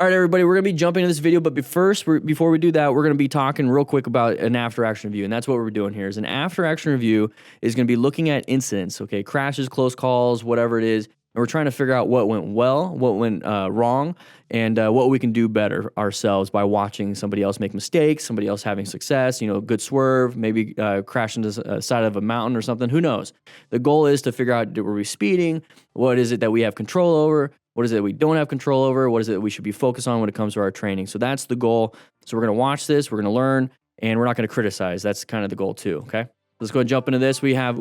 All right, everybody, we're going to be jumping into this video, but before we do that, we're going to be talking real quick about an after-action review, and that's what we're doing here. Is an after-action review is going to be looking at incidents, okay, crashes, close calls, whatever it is, and we're trying to figure out what went well, what went wrong, and what we can do better ourselves by watching somebody else make mistakes, somebody else having success, good swerve, maybe crash into the side of a mountain or something, who knows. The goal is to figure out, were we speeding, what is it that we have control over, what is it that we don't have control over? What is it that we should be focused on when it comes to our training? So that's the goal. So we're going to watch this, we're going to learn, and we're not going to criticize. That's kind of the goal too, okay? Let's go and jump into this. We have,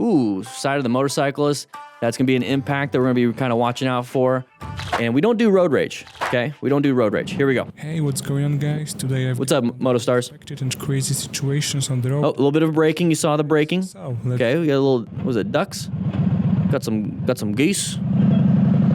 side of the motorcyclist. That's going to be an impact that we're going to be kind of watching out for. And we don't do road rage, okay? We don't do road rage. Here we go. Hey, what's going on, guys? Today What's up, Motostars? Unexpected and crazy situations on the road. Oh, a little bit of braking. You saw the braking. So, Okay, we got a little, what was it, ducks? Got some geese.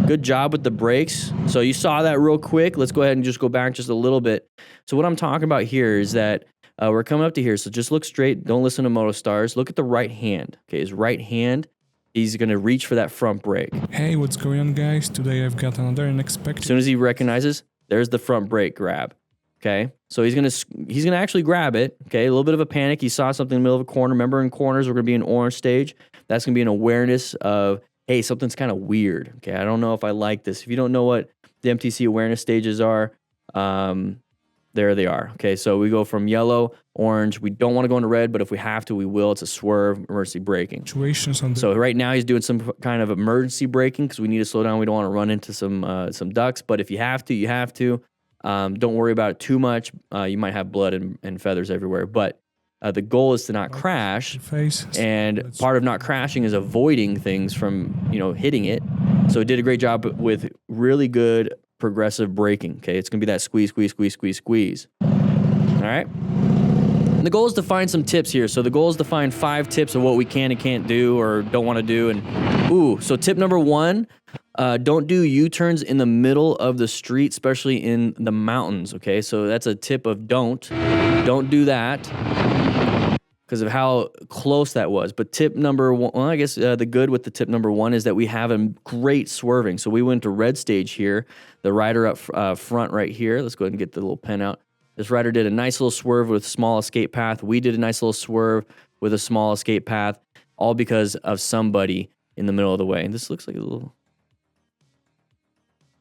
Good job with the brakes. So you saw that real quick. Let's go ahead and just go back just a little bit. So what I'm talking about here is that we're coming up to here. So just look straight. Don't listen to Motostars. Look at the right hand. Okay, his right hand, he's going to reach for that front brake. Hey, what's going on, guys? Today I've got another unexpected. As soon as he recognizes, there's the front brake grab. Okay, so he's gonna actually grab it. Okay, a little bit of a panic. He saw something in the middle of a corner. Remember, in corners, we're gonna be in orange stage. That's gonna be an awareness of, hey, something's kind of weird. Okay, I don't know if I like this. If you don't know what the MTC awareness stages are, there they are. Okay, so we go from yellow, orange. We don't want to go into red, but if we have to, we will. It's a swerve, emergency braking. Situations on the So right now he's doing some kind of emergency braking because we need to slow down. We don't want to run into some ducks. But if you have to, you have to. Don't worry about it too much. You might have blood and feathers everywhere, but the goal is to not crash, and part of not crashing is avoiding things from, hitting it. So it did a great job with really good progressive braking. Okay, it's gonna be that squeeze, squeeze, squeeze, squeeze, squeeze. All right. And the goal is to find some tips here. So the goal is to find 5 tips of what we can and can't do or don't want to do. And so tip number 1. Don't do U-turns in the middle of the street, especially in the mountains, okay? So that's a tip of don't do that because of how close that was. But tip number 1, well, I guess the good with the tip number 1 is that we have a great swerving. So we went to red stage here, the rider up front right here. Let's go ahead and get the little pen out. This rider did a nice little swerve with small escape path. We did a nice little swerve with a small escape path, all because of somebody in the middle of the way. And this looks like a little...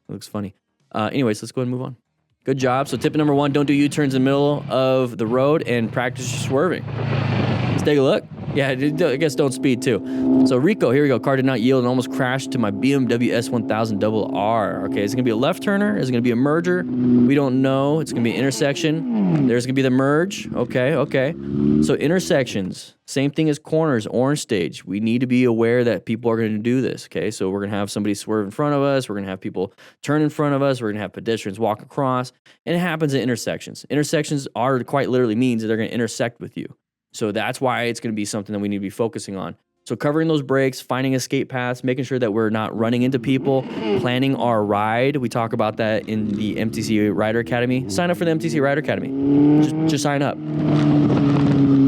looks funny. Anyways, let's go ahead and move on. Good job. So tip number 1, don't do U-turns in the middle of the road and practice your swerving. Let's take a look. Yeah, I guess don't speed too. So Rico, here we go. Car did not yield and almost crashed to my BMW S1000RR. Okay, is it going to be a left turner? Is it going to be a merger? We don't know. It's going to be an intersection. There's going to be the merge. Okay. So intersections, same thing as corners, orange stage. We need to be aware that people are going to do this, okay? So we're going to have somebody swerve in front of us. We're going to have people turn in front of us. We're going to have pedestrians walk across. And it happens at intersections. Intersections are quite literally means that they're going to intersect with you. So that's why it's going to be something that we need to be focusing on. So covering those brakes, finding escape paths, making sure that we're not running into people, planning our ride. We talk about that in the MTC Rider Academy. Sign up for the MTC Rider Academy. Just sign up.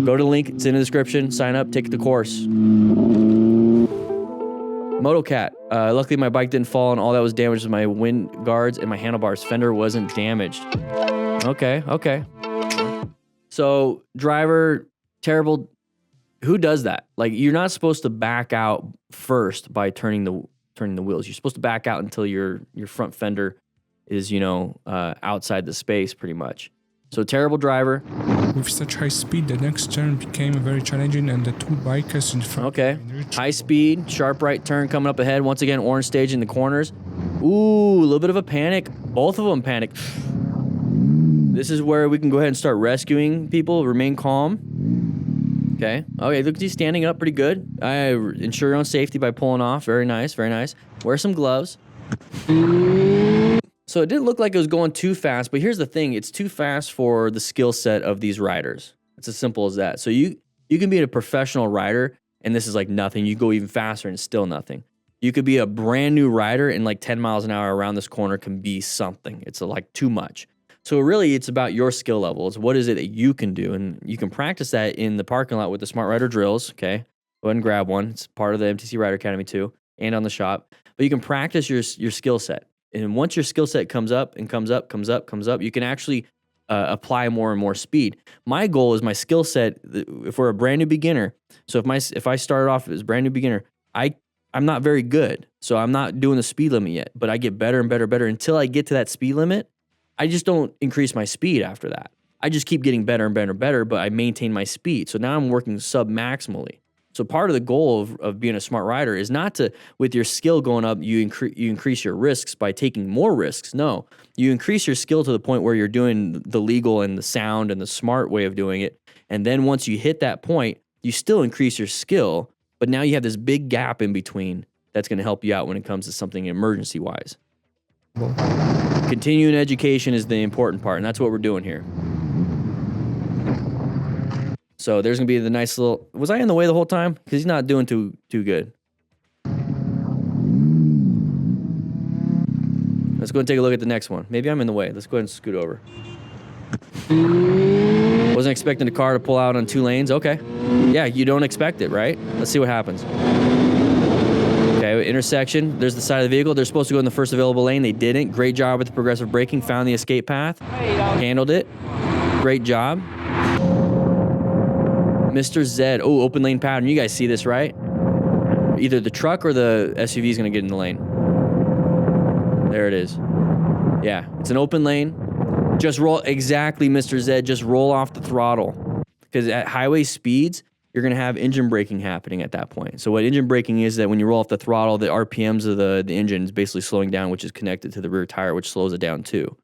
Go to the link. It's in the description. Sign up. Take the course. MotoCat. Luckily, my bike didn't fall, and all that was damaged was my wind guards and my handlebars. Fender wasn't damaged. Okay. So driver... terrible. Who does that? Like, you're not supposed to back out first by turning the wheels. You're supposed to back out until your front fender is, outside the space pretty much. So terrible driver. With such high speed, the next turn became very challenging and the 2 bikers in front. Okay. High speed, sharp right turn coming up ahead. Once again, orange stage in the corners. Ooh, a little bit of a panic. Both of them panicked. This is where we can go ahead and start rescuing people. Remain calm. Okay, look, he's standing up pretty good. Ensure your own safety by pulling off. Very nice. Wear some gloves. So it didn't look like it was going too fast, but here's the thing. It's too fast for the skill set of these riders. It's as simple as that. So you can be a professional rider, and this is like nothing. You go even faster, and it's still nothing. You could be a brand new rider, and like 10 miles an hour around this corner can be something. It's like too much. So really, it's about your skill level. It's what is it that you can do, and you can practice that in the parking lot with the Smart Rider drills, okay? Go ahead and grab one. It's part of the MTC Rider Academy too, and on the shop. But you can practice your skill set. And once your skill set comes up and comes up, you can actually apply more and more speed. My goal is my skill set. If we're a brand new beginner, so if I started off as a brand new beginner, I'm not very good, so I'm not doing the speed limit yet. But I get better and better until I get to that speed limit. I just don't increase my speed after that. I just keep getting better and better, but I maintain my speed. So now I'm working sub maximally. So part of the goal of being a smart rider is not to, with your skill going up, you increase your risks by taking more risks. No, you increase your skill to the point where you're doing the legal and the sound and the smart way of doing it. And then once you hit that point, you still increase your skill, but now you have this big gap in between that's going to help you out when it comes to something emergency wise. Continuing education is the important part, and that's what we're doing here. So there's going to be the nice little... Was I in the way the whole time? Because he's not doing too good. Let's go and take a look at the next one. Maybe I'm in the way. Let's go ahead and scoot over. Wasn't expecting the car to pull out on 2 lanes. Okay. Yeah, you don't expect it, right? Let's see what happens. Okay, intersection. There's the side of the vehicle. They're supposed to go in the first available lane. They didn't. Great job with the progressive braking. Found the escape path. Handled it. Great job. Mr. Z. Oh, open lane pattern. You guys see this, right? Either the truck or the SUV is going to get in the lane. There it is. Yeah, it's an open lane. Just roll. Exactly, Mr. Z. Just roll off the throttle. Because at highway speeds, you're going to have engine braking happening at that point. So what engine braking is that when you roll off the throttle, the RPMs of the engine is basically slowing down, which is connected to the rear tire, which slows it down too.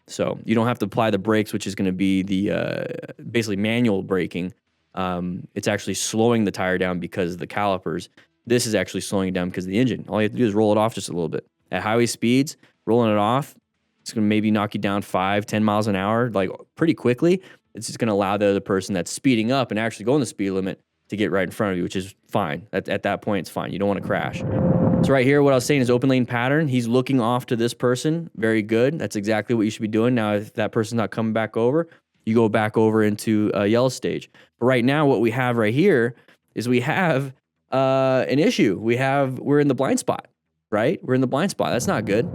So you don't have to apply the brakes, which is going to be the basically manual braking. It's actually slowing the tire down because of the calipers. This is actually slowing it down because of the engine. All you have to do is roll it off just a little bit. At highway speeds, rolling it off, it's going to maybe knock you down 5-10 miles an hour, like pretty quickly. It's just going to allow the other person that's speeding up and actually going the speed limit to get right in front of you, which is fine. At that point, it's fine. You don't want to crash. So right here, what I was saying is open lane pattern. He's looking off to this person. Very good. That's exactly what you should be doing. Now, if that person's not coming back over, you go back over into yellow stage. But right now, what we have right here is we have an issue. We're in the blind spot, right? We're in the blind spot. That's not good.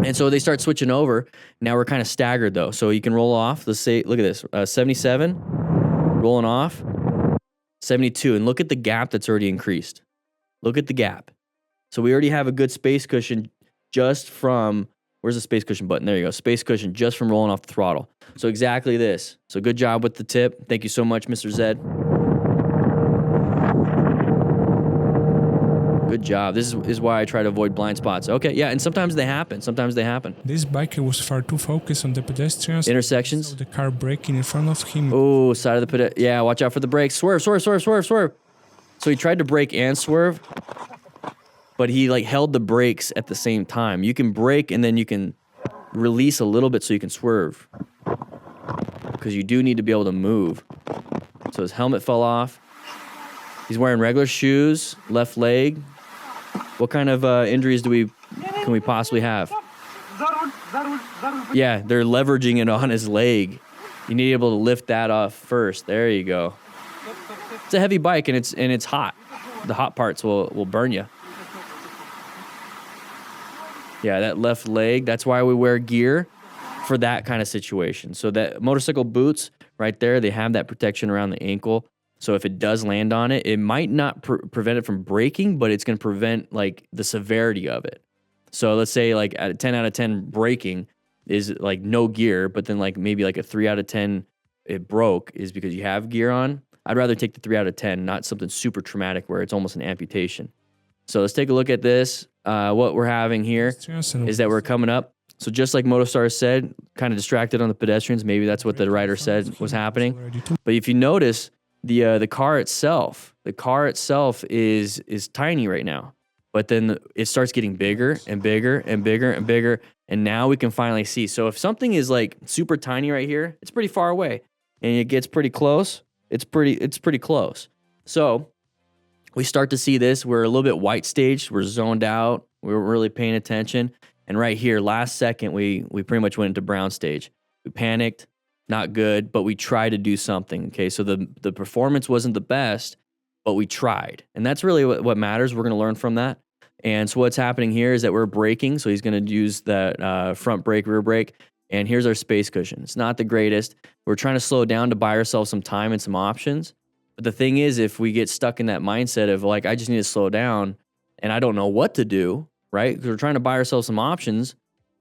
And so they start switching over. Now we're kind of staggered though. So you can roll off. Let's say, look at this, 77, rolling off, 72. And look at the gap that's already increased. Look at the gap. So we already have a good space cushion just from, where's the space cushion button? There you go. Space cushion just from rolling off the throttle. So exactly this. So good job with the tip. Thank you so much, Mr. Z. Good job. This is why I try to avoid blind spots. Okay, yeah, and sometimes they happen. This biker was far too focused on the pedestrians. Intersections. So the car braking in front of him. Oh, side of the pedestrian. Yeah, watch out for the brakes. Swerve. So he tried to brake and swerve, but he like held the brakes at the same time. You can brake and then you can release a little bit so you can swerve, because you do need to be able to move. So his helmet fell off. He's wearing regular shoes, left leg. What kind of injuries can we possibly have? Yeah, they're leveraging it on his leg. You need to be able to lift that off first. There you go. It's a heavy bike and it's hot. The hot parts will burn you. Yeah, that left leg. That's why we wear gear for that kind of situation. So that motorcycle boots right there, they have that protection around the ankle. So if it does land on it, it might not prevent it from breaking, but it's going to prevent like the severity of it. So let's say like at a 10 out of 10 braking is like no gear, but then like maybe like a 3 out of 10 it broke is because you have gear on. I'd rather take the 3 out of 10, not something super traumatic where it's almost an amputation. So let's take a look at this. What we're having here is that we're coming up. So just like Motostar said, kind of distracted on the pedestrians. Maybe that's what the rider said was happening. But if you notice, the car itself is tiny right now, but then it starts getting bigger and bigger and bigger and bigger, and now we can finally see. So if something is like super tiny right here, it's pretty far away, and it gets pretty close. It's pretty close. So we start to see this. We're a little bit white staged. We're zoned out. We weren't really paying attention, and right here, last second, we pretty much went into brown stage. We panicked. Not good, but we tried to do something, okay? So the performance wasn't the best, but we tried. And that's really what matters. We're going to learn from that. And so what's happening here is that we're braking. So he's going to use that front brake, rear brake. And here's our space cushion. It's not the greatest. We're trying to slow down to buy ourselves some time and some options. But the thing is, if we get stuck in that mindset of like, I just need to slow down and I don't know what to do, right? Because we're trying to buy ourselves some options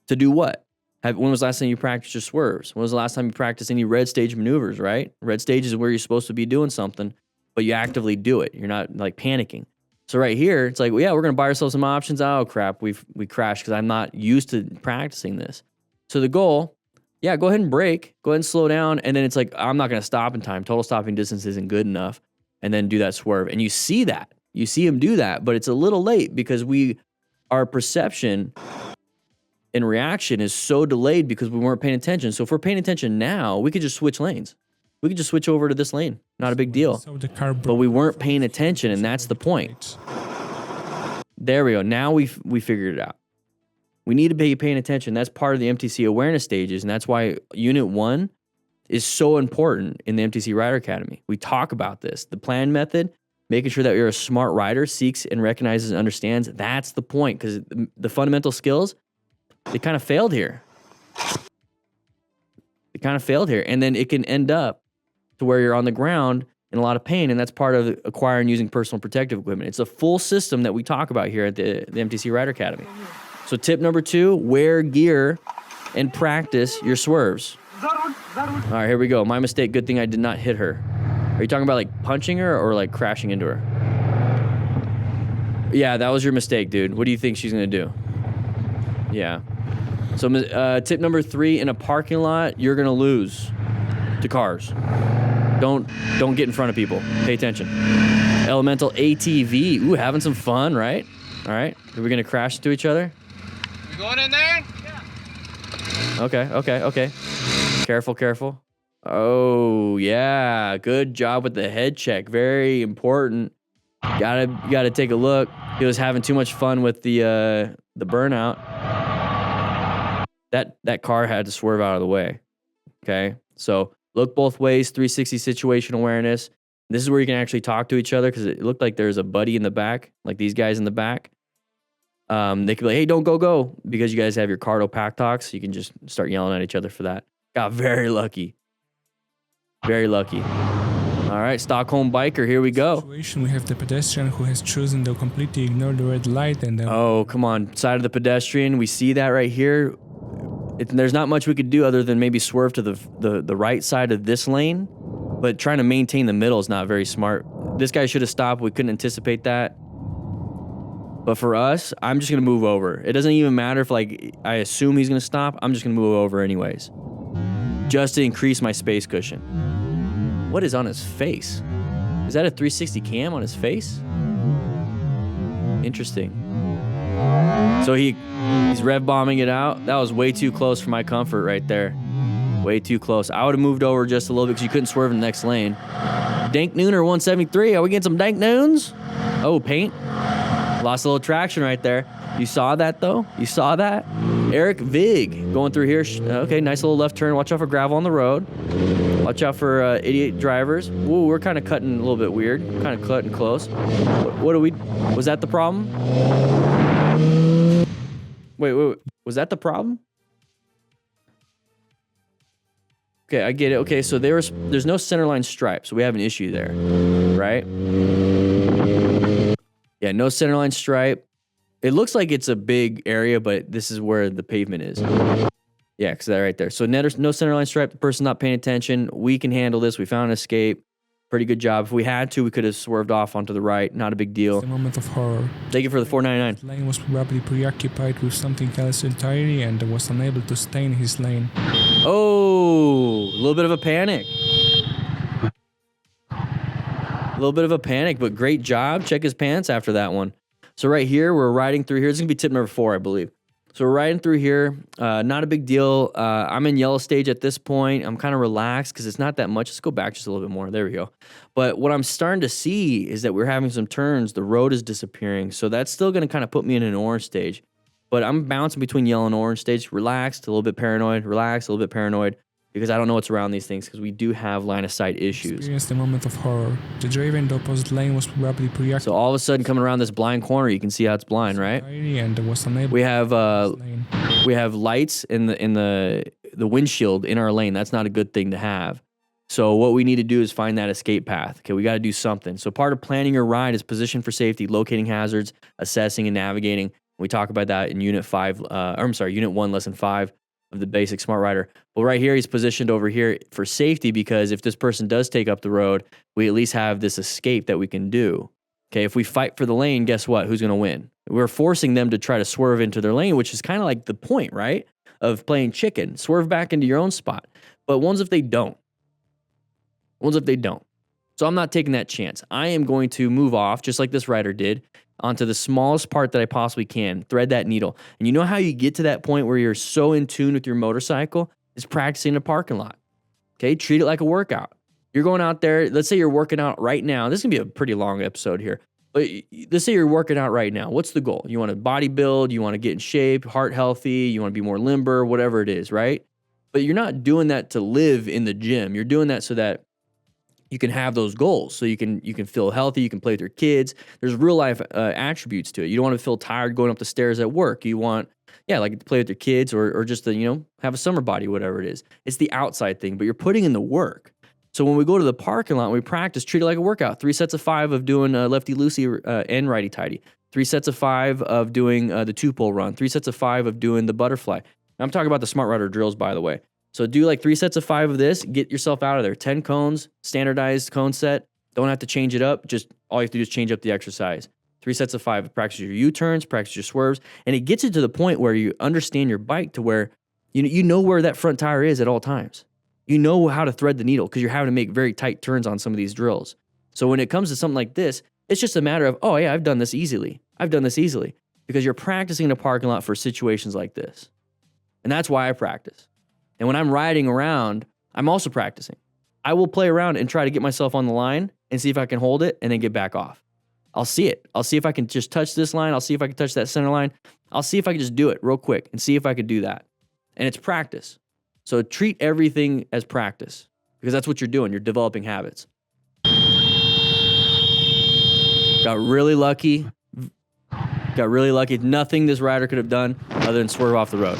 to do what? When was the last time you practiced your swerves? When was the last time you practiced any red stage maneuvers, right? Red stage is where you're supposed to be doing something, but you actively do it. You're not like panicking. So right here, it's like, well, yeah, we're going to buy ourselves some options. Oh, crap, we crashed because I'm not used to practicing this. So the goal, yeah, go ahead and brake. Go ahead and slow down. And then it's like, I'm not going to stop in time. Total stopping distance isn't good enough. And then do that swerve. And you see that. You see him do that. But it's a little late because our perception and reaction is so delayed because we weren't paying attention. So if we're paying attention now, we could just switch lanes. We could just switch over to this lane. Not a big deal. But we weren't paying attention, and that's the point. There we go. Now we figured it out. We need to be paying attention. That's part of the MTC awareness stages, and that's why Unit 1 is so important in the MTC Rider Academy. We talk about this. The plan method, making sure that you're a smart rider, seeks and recognizes and understands. That's the point, because the fundamental skills, they kind of failed here. And then it can end up to where you're on the ground in a lot of pain, and that's part of acquiring using personal protective equipment. It's a full system that we talk about here at the MTC Rider Academy. So tip number 2, wear gear and practice your swerves. All right, here we go. My mistake. Good thing I did not hit her. Are you talking about like punching her or like crashing into her? Yeah, that was your mistake, dude. What do you think she's going to do? Yeah. So tip number 3, in a parking lot, you're going to lose to cars. Don't get in front of people. Pay attention. Elemental ATV. Ooh, having some fun, right? All right. Are we going to crash into each other? You going in there? Yeah. Okay. Careful. Oh, yeah. Good job with the head check. Very important. Gotta take a look. He was having too much fun with the burnout. That car had to swerve out of the way. Okay? So look both ways, 360 situation awareness. This is where you can actually talk to each other, because it looked like there's a buddy in the back, like these guys in the back. They could be like, hey, don't go, because you guys have your Cardo pack talks. You can just start yelling at each other for that. Got very lucky. Very lucky. All right, Stockholm biker, here we go. Situation, we have the pedestrian who has chosen to completely ignore the red light and oh, come on. Side of the pedestrian. We see that right here. There's not much we could do other than maybe swerve to the right side of this lane, but trying to maintain the middle is not very smart. This guy should have stopped. We couldn't anticipate that. But for us, I'm just going to move over. It doesn't even matter if like I assume he's going to stop. I'm just going to move over anyways, just to increase my space cushion. What is on his face? Is that a 360 cam on his face? Interesting. So he's rev bombing it out. That was way too close for my comfort right there. Way too close. I would have moved over just a little bit because you couldn't swerve in the next lane. Dank Nooner 173. Are we getting some Dank Noons? Oh, paint. Lost a little traction right there. You saw that though? You saw that? Eric Vig going through here. Okay, nice little left turn. Watch out for gravel on the road. Watch out for idiot drivers. Ooh, we're kind of cutting a little bit weird. Kind of cutting close. What do we... Was that the problem? Wait. Was that the problem? Okay, I get it. Okay, so there's no centerline stripe, so we have an issue there, right? Yeah, no centerline stripe. It looks like it's a big area, but this is where the pavement is. Yeah, because that right there. So no centerline stripe. The person's not paying attention. We can handle this. We found an escape. Pretty good job. If we had to, we could have swerved off onto the right. Not a big deal. The moment of horror. Thank you for the $4.99. The lane was probably preoccupied with something else entirely and was unable to stay in his lane. Oh, a little bit of a panic. A little bit of a panic, but great job. Check his pants after that one. So right here, we're riding through here. This is going to be tip number 4, I believe. So we're riding through here. Not a big deal. I'm in yellow stage at this point. I'm kind of relaxed because it's not that much. Let's go back just a little bit more. There we go. But what I'm starting to see is that we're having some turns. The road is disappearing. So that's still going to kind of put me in an orange stage. But I'm bouncing between yellow and orange stage. Relaxed, a little bit paranoid. Relaxed, a little bit paranoid. because I don't know what's around these things, because we do have line of sight issues. Experienced the moment of horror. The driver in the opposite lane was probably preoccupied. So all of a sudden, coming around this blind corner, you can see how it's blind, right? And was unable We have lights in the windshield in our lane. That's not a good thing to have. So what we need to do is find that escape path. Okay, we got to do something. So part of planning your ride is position for safety, locating hazards, assessing and navigating. We talk about that in Unit 1, Lesson 5 of the basic Smart Rider. Well, right here, he's positioned over here for safety, because if this person does take up the road, we at least have this escape that we can do. Okay, if we fight for the lane, guess what? Who's going to win? We're forcing them to try to swerve into their lane, which is kind of like the point, right, of playing chicken. Swerve back into your own spot. But what if they don't? What if they don't? So I'm not taking that chance. I am going to move off, just like this rider did, onto the smallest part that I possibly can, thread that needle. And you know how you get to that point where you're so in tune with your motorcycle? Is practicing in a parking lot. Okay, treat it like a workout. You're going out there, let's say you're working out right now. This is gonna be a pretty long episode here. But let's say you're working out right now. What's the goal? You want to body build, you want to get in shape, heart healthy, you want to be more limber, whatever it is, right? But you're not doing that to live in the gym. You're doing that so that you can have those goals, so you can feel healthy, you can play with your kids. There's real life attributes to it. You don't want to feel tired going up the stairs at work. You want, like to play with your kids or just to, have a summer body, whatever it is. It's the outside thing, but you're putting in the work. So when we go to the parking lot and we practice, treat it like a workout. 3 sets of 5 of doing lefty-loosey and righty-tighty. 3 sets of 5 of doing the 2-pole run. 3 sets of 5 of doing the butterfly. I'm talking about the Smart Rider drills, by the way. So do like 3 sets of 5 of this, get yourself out of there. 10 cones, standardized cone set. Don't have to change it up. Just all you have to do is change up the exercise. 3 sets of 5, practice your U-turns, practice your swerves. And it gets you to the point where you understand your bike to where you know where that front tire is at all times. You know how to thread the needle because you're having to make very tight turns on some of these drills. So when it comes to something like this, it's just a matter of, oh yeah, I've done this easily. Because you're practicing in a parking lot for situations like this. And that's why I practice. And when I'm riding around, I'm also practicing. I will play around and try to get myself on the line and see if I can hold it and then get back off. I'll see it. I'll see if I can just touch this line. I'll see if I can touch that center line. I'll see if I can just do it real quick and see if I could do that. And it's practice. So treat everything as practice because that's what you're doing. You're developing habits. Got really lucky. Nothing this rider could have done other than swerve off the road.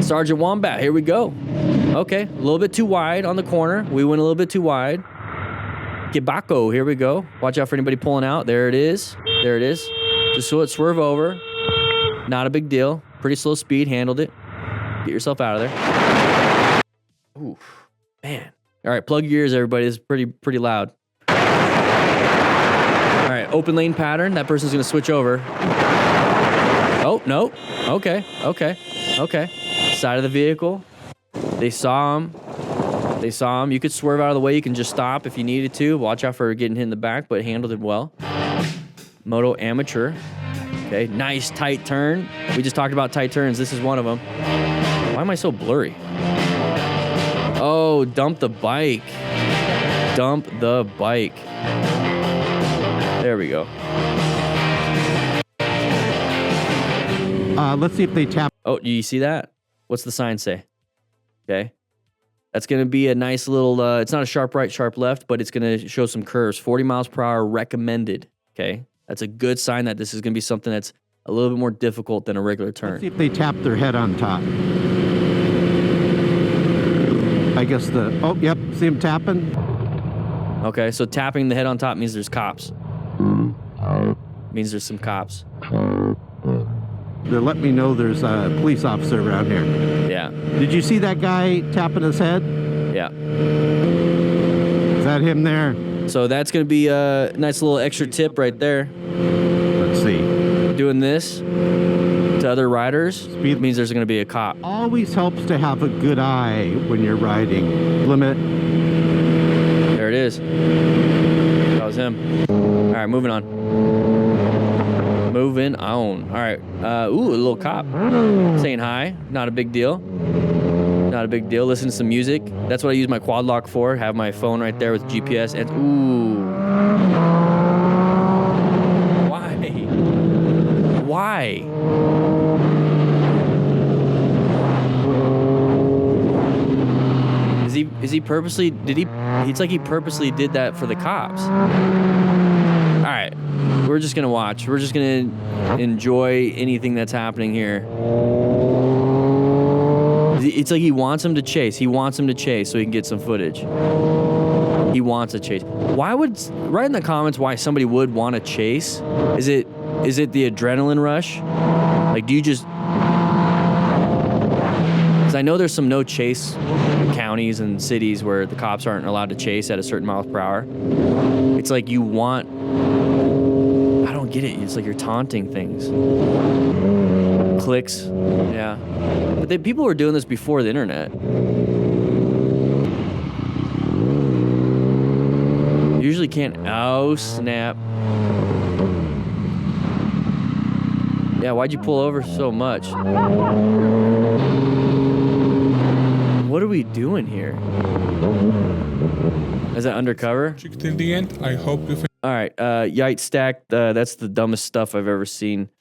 Sergeant Wombat, here we go. Okay, a little bit too wide on the corner. We went a little bit too wide. Kibako, here we go. Watch out for anybody pulling out. There it is. Just so it swerve over. Not a big deal. Pretty slow speed, handled it. Get yourself out of there. Oof, man. All right, plug your ears, everybody. This is pretty loud. All right, open lane pattern. That person's gonna switch over. Oh, no. Okay. Side of the vehicle. They saw him. You could swerve out of the way. You can just stop if you needed to. Watch out for getting hit in the back, but handled it well. Moto amateur. Okay, nice tight turn. We just talked about tight turns. This is one of them. Why am I so blurry? Oh, dump the bike. There we go. Let's see if they tap. Oh, do you see that? What's the sign say? Okay. That's going to be a nice little, it's not a sharp right, sharp left, but it's going to show some curves. 40 miles per hour recommended. Okay. That's a good sign that this is going to be something that's a little bit more difficult than a regular turn. Let's see if they tap their head on top. I guess yep, see them tapping? Okay, so tapping the head on top means there's cops. Means there's some cops. They're letting me know there's a police officer around here. Yeah. Did you see that guy tapping his head? Yeah. Is that him there? So that's going to be a nice little extra tip right there. Let's see. Doing this to other riders means there's going to be a cop. Always helps to have a good eye when you're riding. Limit. There it is. That was him. All right, moving on. All right. Ooh, a little cop saying hi. Not a big deal. Listen to some music. That's what I use my quad lock for. Have my phone right there with GPS. And ooh. Why? Is he purposely, it's like he purposely did that for the cops. All right, we're just gonna watch. We're just gonna enjoy anything that's happening here. It's like he wants him to chase. He wants him to chase so he can get some footage. He wants a chase. Why would, write in the comments why somebody would want to chase. Is it the adrenaline rush? Like, do you just, because I know there's some no chase counties and cities where the cops aren't allowed to chase at a certain miles per hour. It's like you want, I don't get it. It's like you're taunting things. Clicks, yeah. But people were doing this before the internet. You usually can't, oh snap. Yeah, why'd you pull over so much? What are we doing here? Is that undercover? Till the end. I hope you. All right, Yite Stack, that's the dumbest stuff I've ever seen.